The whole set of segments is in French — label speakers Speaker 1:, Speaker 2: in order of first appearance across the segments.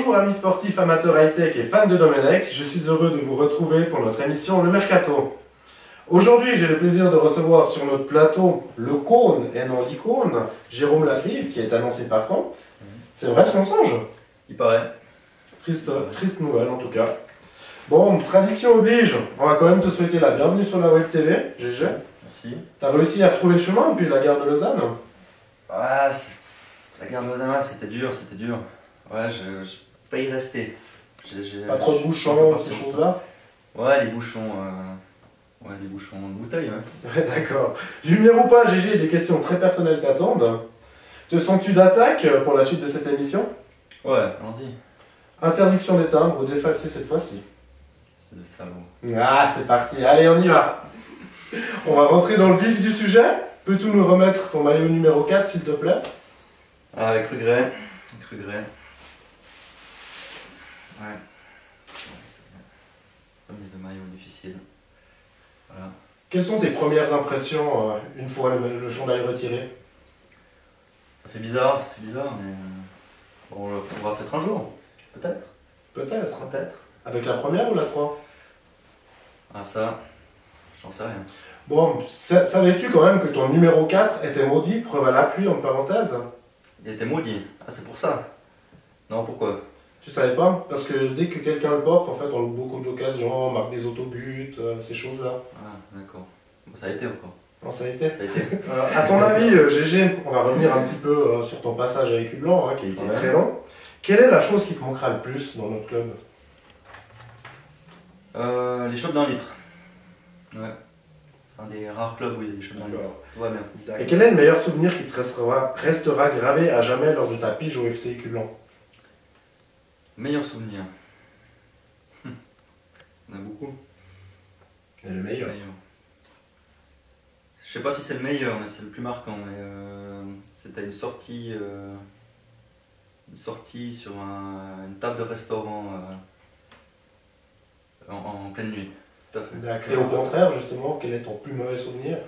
Speaker 1: Bonjour amis sportifs, amateurs high-tech et fans de Domenech, je suis heureux de vous retrouver pour notre émission Le Mercato. Aujourd'hui, j'ai le plaisir de recevoir sur notre plateau le cône et non l'icône, Jérôme Lagrive, qui est annoncé partant. C'est vrai ce mensonge?
Speaker 2: Il paraît.
Speaker 1: Triste nouvelle en tout cas. Bon, tradition oblige, on va quand même te souhaiter la bienvenue sur la Web TV, GG.
Speaker 2: Merci.
Speaker 1: T'as réussi à retrouver le chemin depuis la gare de Lausanne?
Speaker 2: Ouais, la gare de Lausanne, c'était dur. Ouais, j'ai failli rester.
Speaker 1: Pas trop de bouchons, ces choses-là?
Speaker 2: Ouais, les bouchons de bouteille, ouais.
Speaker 1: Ouais, d'accord. Lumière ou pas, GG, des questions très personnelles t'attendent. Te sens-tu d'attaque pour la suite de cette émission?
Speaker 2: Ouais, allons-y.
Speaker 1: Interdiction d'éteindre ou d'effacer cette fois-ci.
Speaker 2: C'est de salaud.
Speaker 1: Ah, c'est parti, allez, on y va. On va rentrer dans le vif du sujet. Peux-tu nous remettre ton maillot numéro 4, s'il te plaît?
Speaker 2: Ah, avec regret. Ouais. Remise de maillot difficile. Voilà.
Speaker 1: Quelles sont tes premières impressions une fois le chandail retiré?
Speaker 2: Ça fait bizarre, mais bon, on le retrouvera peut-être un jour. Peut-être.
Speaker 1: Peut-être. Avec la première ou la 3?
Speaker 2: Ah ça, j'en sais rien.
Speaker 1: Bon, savais-tu quand même que ton numéro 4 était maudit, preuve à l'appui en parenthèse?
Speaker 2: Il était maudit. Ah, c'est pour ça. Non, pourquoi?
Speaker 1: Tu savais pas? Parce que dès que quelqu'un le porte, en fait, on a beaucoup d'occasions, on marque des autobuts, ces choses-là.
Speaker 2: Ah, d'accord. Bon, ça a été encore.
Speaker 1: Non, ça a été.
Speaker 2: Ça a été.
Speaker 1: À ton avis, GG, on va revenir un petit peu sur ton passage avec Ublanc, hein, qui a été très long. Quelle est la chose qui te manquera le plus dans notre club?
Speaker 2: Les chopes d'un litre. Ouais. C'est un des rares clubs où il y a des chopes d'un litre. Tout va bien.
Speaker 1: Et quel est le meilleur souvenir qui te restera gravé à jamais lors de ta pige au FC Ublanc?
Speaker 2: Meilleur souvenir. On a beaucoup.
Speaker 1: Et le meilleur?
Speaker 2: Je sais pas si c'est le meilleur, mais c'est le plus marquant. C'était une sortie sur une table de restaurant en pleine nuit. Tout à fait.
Speaker 1: D'accord. Et au contraire, justement, quel est ton plus mauvais souvenir?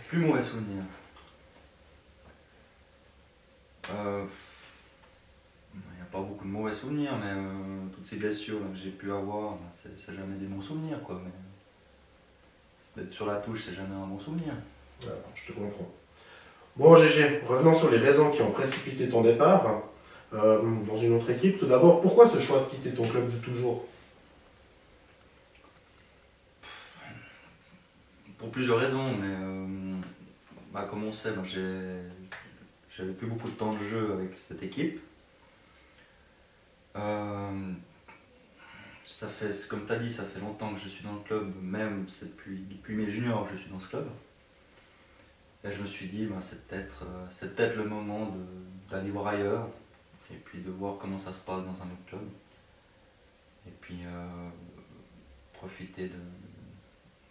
Speaker 2: Plus mauvais souvenir. Il n'y a pas beaucoup de mauvais souvenirs, mais toutes ces blessures que j'ai pu avoir, c'est jamais des bons souvenirs, quoi. Mais d'être sur la touche, c'est jamais un bon souvenir.
Speaker 1: Ouais, je te comprends. Bon, GG, revenons sur les raisons qui ont précipité ton départ dans une autre équipe. Tout d'abord, pourquoi ce choix de quitter ton club de toujours?
Speaker 2: Pour plusieurs raisons, mais comme on sait, j'avais plus beaucoup de temps de jeu avec cette équipe. Ça fait, comme tu as dit, ça fait longtemps que je suis dans le club, même depuis mes juniors je suis dans ce club. Et je me suis dit, c'est peut-être le moment d'aller voir ailleurs, et puis de voir comment ça se passe dans un autre club. Et puis profiter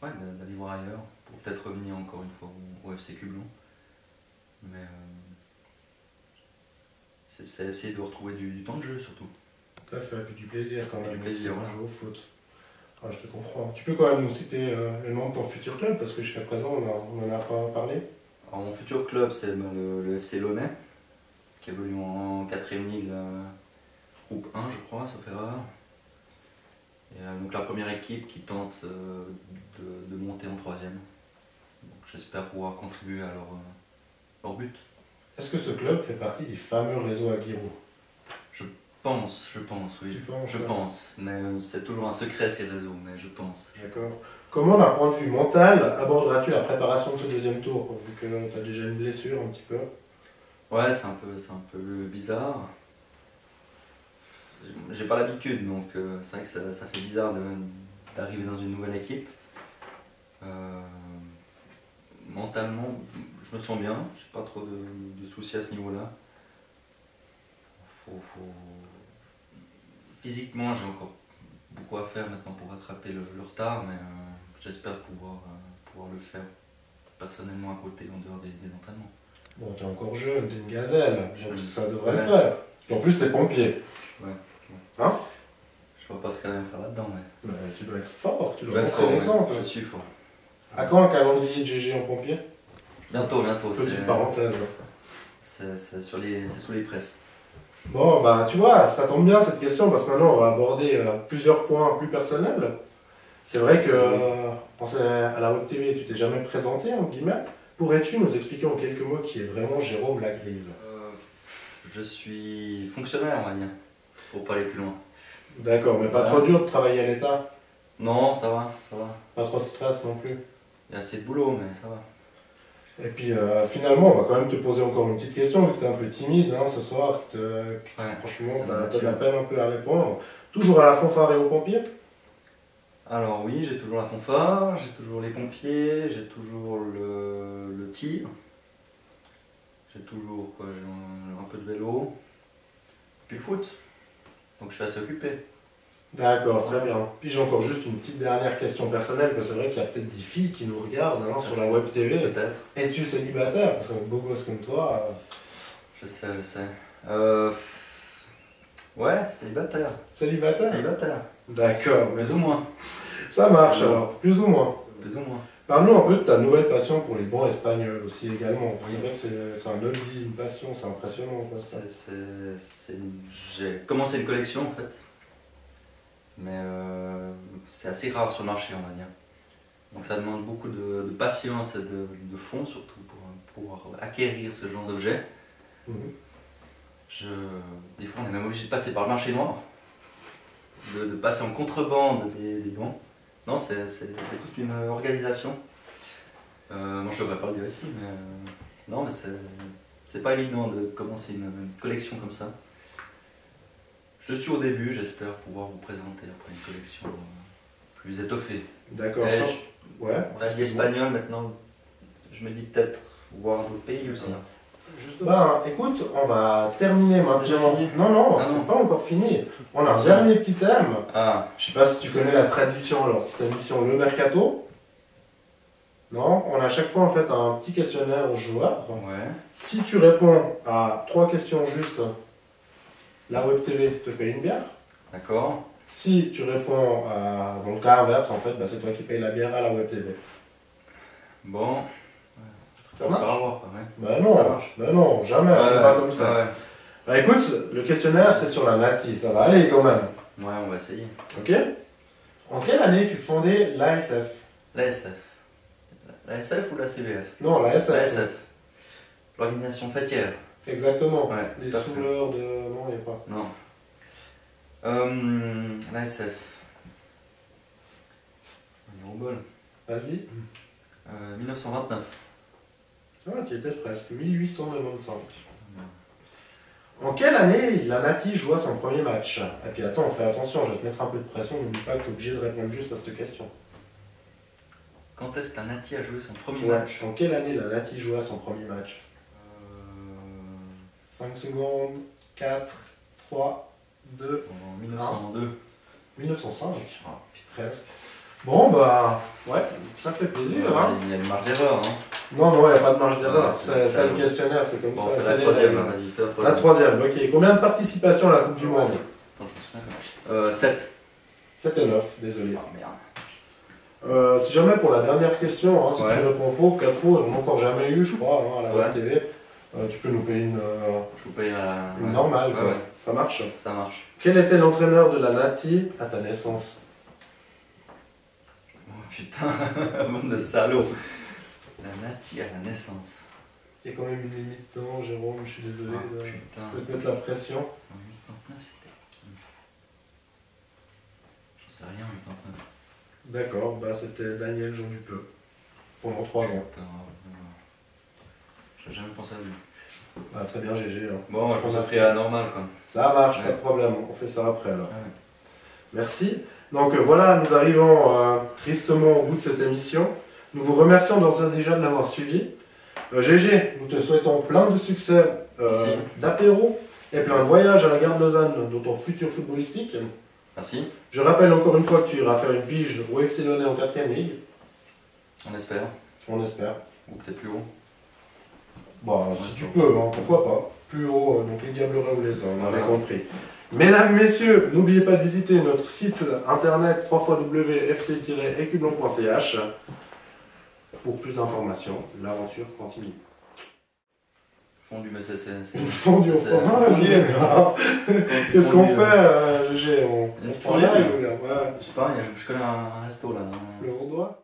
Speaker 2: d'aller voir ailleurs, pour peut-être revenir encore une fois au FC Ublanc. Mais c'est essayer de retrouver du temps de jeu surtout.
Speaker 1: Tout à fait, et puis du plaisir quand même.
Speaker 2: Du plaisir,
Speaker 1: de jouer au foot. Ah, je te comprends. Tu peux quand même nous citer le nom de ton futur club, parce que jusqu'à présent on n'en a pas parlé.
Speaker 2: Alors, mon futur club, c'est le FC Launay, qui évolue en 4ème Ligue, groupe 1 je crois, sauf erreur. Et donc la première équipe qui tente de monter en 3ème. J'espère pouvoir contribuer à leur but.
Speaker 1: Est-ce que ce club fait partie des fameux réseaux Aguirre?
Speaker 2: Je pense, oui.
Speaker 1: Tu penses,
Speaker 2: je pense, mais c'est toujours un secret ces réseaux, mais je pense.
Speaker 1: D'accord. Comment, d'un point de vue mental, aborderas-tu la préparation de ce deuxième tour, vu que tu as déjà une blessure un petit peu?
Speaker 2: Ouais, c'est un peu bizarre. J'ai pas l'habitude, donc c'est vrai que ça fait bizarre d'arriver dans une nouvelle équipe. Mentalement, je me sens bien, j'ai pas trop de soucis à ce niveau-là. Physiquement, j'ai encore beaucoup à faire maintenant pour rattraper le retard, mais j'espère pouvoir le faire personnellement à côté, en dehors des entraînements.
Speaker 1: Bon, t'es encore jeune, t'es une gazelle, donc ça devrait le faire. Et en plus, t'es pompier.
Speaker 2: Ouais.
Speaker 1: Hein?
Speaker 2: Je vois pas ce qu'il y a à faire là-dedans, mais...
Speaker 1: Tu dois être fort, tu
Speaker 2: Je
Speaker 1: dois
Speaker 2: dois être
Speaker 1: montrer
Speaker 2: fort,
Speaker 1: l'exemple.
Speaker 2: je suis fort.
Speaker 1: À quand un calendrier de GG en pompier?
Speaker 2: Bientôt.
Speaker 1: Petite parenthèse.
Speaker 2: C'est sous les presses.
Speaker 1: Bon, bah tu vois, ça tombe bien cette question parce que maintenant on va aborder plusieurs points plus personnels. C'est vrai que à la Web TV, tu t'es jamais présenté, en guillemets. Pourrais-tu nous expliquer en quelques mots qui est vraiment Jérôme Lagrive?
Speaker 2: Je suis fonctionnaire, on va dire, pour pas aller plus loin.
Speaker 1: D'accord, mais pas
Speaker 2: Voilà.
Speaker 1: trop dur de travailler à l'État?
Speaker 2: Non, ça va, ça va.
Speaker 1: Pas trop de stress non plus?
Speaker 2: Il y a assez de boulot, mais ça va.
Speaker 1: Et puis finalement, on va quand même te poser encore une petite question, vu que tu es un peu timide ce soir, franchement,
Speaker 2: ça va,
Speaker 1: tu as de
Speaker 2: tu
Speaker 1: la
Speaker 2: vois.
Speaker 1: peine un peu à répondre. Toujours à la fanfare et aux pompiers?
Speaker 2: Alors oui, j'ai toujours la fanfare, j'ai toujours les pompiers, j'ai toujours le tir, j'ai toujours quoi, j'ai un peu de vélo, puis le foot. Donc je suis assez occupé.
Speaker 1: D'accord, très bien. Puis j'ai encore juste une petite dernière question personnelle, parce que c'est vrai qu'il y a peut-être des filles qui nous regardent sur la Web TV.
Speaker 2: Peut-être.
Speaker 1: Es-tu célibataire? Parce qu'un beau gosse comme toi...
Speaker 2: Je sais, je sais. Ouais, célibataire.
Speaker 1: Célibataire?
Speaker 2: Célibataire.
Speaker 1: D'accord, mais
Speaker 2: Plus ou moins.
Speaker 1: ça marche
Speaker 2: Plus ou
Speaker 1: alors, plus ou moins.
Speaker 2: Plus ou moins.
Speaker 1: Parle-nous un peu de ta nouvelle passion pour les bons espagnols aussi également.
Speaker 2: Oui.
Speaker 1: C'est vrai que c'est un hobby, une passion, c'est impressionnant. Quoi, ça.
Speaker 2: J'ai commencé une collection en fait. Mais c'est assez rare sur le marché, on va dire. Donc ça demande beaucoup de patience et de fonds surtout pour pouvoir acquérir ce genre d'objet.
Speaker 1: Mhm.
Speaker 2: Des fois on est même obligé de passer par le marché noir, de passer en contrebande des gants. Non, c'est toute une organisation. Moi je devrais pas le dire ici, mais non, mais c'est pas évident de commencer une collection comme ça. Je suis au début, j'espère pouvoir vous présenter après une collection plus étoffée.
Speaker 1: D'accord.
Speaker 2: Et
Speaker 1: Ouais.
Speaker 2: On a dit espagnol maintenant, je me dis peut-être voir d'autres pays aussi.
Speaker 1: Ben, écoute, on va terminer maintenant.
Speaker 2: Déjà fini?
Speaker 1: Non, non,
Speaker 2: Ah
Speaker 1: c'est
Speaker 2: non.
Speaker 1: pas encore fini. On a un
Speaker 2: Ah,
Speaker 1: dernier petit thème.
Speaker 2: Ah,
Speaker 1: Je sais pas si tu connais la tradition lors de cette émission Le Mercato. Non, on a à chaque fois en fait un petit questionnaire aux joueurs.
Speaker 2: ouais.
Speaker 1: Si tu réponds à 3 questions justes, la Web TV te paye une bière.
Speaker 2: D'accord.
Speaker 1: Si tu réponds à... Dans le cas inverse, en fait, bah, c'est toi qui payes la bière à la Web TV.
Speaker 2: Bon.
Speaker 1: Ça
Speaker 2: On se
Speaker 1: marche?
Speaker 2: fera voir quand même.
Speaker 1: Bah non,
Speaker 2: Ça marche.
Speaker 1: bah non, jamais, on est pas comme ça.
Speaker 2: Ouais.
Speaker 1: Bah écoute, le questionnaire c'est sur la Nati, ça va aller quand même.
Speaker 2: Ouais, on va essayer.
Speaker 1: Ok? En quelle année fut fondée l'ASF?
Speaker 2: La SF. La SF ou la CVF?
Speaker 1: Non, la SF.
Speaker 2: La SF. L'organisation fêtière.
Speaker 1: Exactement.
Speaker 2: Ouais,
Speaker 1: Les
Speaker 2: tout à fait.
Speaker 1: souleurs de... Non, il n'y a pas.
Speaker 2: Non. La SF. On est au bol.
Speaker 1: Vas-y.
Speaker 2: 1929.
Speaker 1: Ah, tu étais presque. 1895. En quelle année la Nati joua son premier match? Et puis attends, fais attention, je vais te mettre un peu de pression, n'oublie pas que tu es obligé de répondre juste à cette question.
Speaker 2: Quand est-ce que la Nati a joué son premier
Speaker 1: Ouais.
Speaker 2: match?
Speaker 1: En quelle année la Nati joua son premier match?
Speaker 2: Euh,
Speaker 1: 5 secondes, 4, 3, 2,
Speaker 2: En 1902.
Speaker 1: 1905.
Speaker 2: Ah.
Speaker 1: Presque. Bon, bah, ouais, ça fait plaisir. Hein.
Speaker 2: Il y a une marge d'erreur. Hein.
Speaker 1: Non, non, il n'y a pas de marge d'erreur.
Speaker 2: Ouais, c'est
Speaker 1: C'est
Speaker 2: ça.
Speaker 1: le questionnaire, c'est comme
Speaker 2: Bon,
Speaker 1: ça.
Speaker 2: fais
Speaker 1: c'est
Speaker 2: la
Speaker 1: les
Speaker 2: troisième,
Speaker 1: règles.
Speaker 2: là, vas-y, fais la
Speaker 1: La
Speaker 2: troisième.
Speaker 1: troisième, ok. Combien de participations à la Coupe du Monde?
Speaker 2: Attends, je me souviens. 7.
Speaker 1: 7 et 9, désolé.
Speaker 2: Oh merde.
Speaker 1: Si jamais pour la dernière question, si
Speaker 2: Ouais.
Speaker 1: tu réponds faux, 4 faux, on n'a encore jamais eu, je crois, à la
Speaker 2: C'est vrai.
Speaker 1: Web TV, tu peux nous payer une
Speaker 2: Je vous paye la.
Speaker 1: normale.
Speaker 2: Ouais,
Speaker 1: Quoi.
Speaker 2: ouais,
Speaker 1: Ça marche.
Speaker 2: ça marche.
Speaker 1: Quel était l'entraîneur de la Nati à ta naissance?
Speaker 2: Oh putain, bande de salauds. La Nati à la naissance.
Speaker 1: Il y a quand même une limite, non, Jérôme, je suis désolé.
Speaker 2: Oh
Speaker 1: Je
Speaker 2: putain.
Speaker 1: peux te mettre la pression.
Speaker 2: En 89, c'était qui? J'en sais rien en 89.
Speaker 1: D'accord, bah c'était Daniel Jean Dupeux, pendant 3 ans.
Speaker 2: Putain, j'ai jamais pensé à lui.
Speaker 1: Bah, très bien, GG. Hein.
Speaker 2: Bon, je vous ai pris à la normale quoi.
Speaker 1: Ça marche,
Speaker 2: Ouais.
Speaker 1: pas de problème, on fait ça après alors.
Speaker 2: Ouais.
Speaker 1: Merci. Donc voilà, nous arrivons tristement au bout de cette émission. Nous vous remercions d'ores et déjà de l'avoir suivi. GG, nous te souhaitons plein de succès
Speaker 2: Merci.
Speaker 1: d'apéro et plein de voyages à la gare de Lausanne dans ton futur footballistique.
Speaker 2: Merci,
Speaker 1: Je rappelle encore une fois que tu iras faire une pige au FC Launay en 4ème ligue,
Speaker 2: on espère.
Speaker 1: on espère.
Speaker 2: Ou peut-être plus haut.
Speaker 1: Bah, si tu peux, hein, pourquoi pas. Plus haut, donc les Diablerets ou les Hommes, on avait
Speaker 2: Voilà.
Speaker 1: compris. Mesdames, messieurs, n'oubliez pas de visiter notre site internet www.fc-ecublon.ch pour plus d'informations. L'aventure continue.
Speaker 2: Fondu, mais c'est.
Speaker 1: Fondu au fromage.
Speaker 2: Fondu.
Speaker 1: Qu'est-ce qu'on fait, GG? On
Speaker 2: Une
Speaker 1: prend là,
Speaker 2: fourrure.
Speaker 1: ouais.
Speaker 2: Je sais pas, je connais un resto là.
Speaker 1: Le Rondois.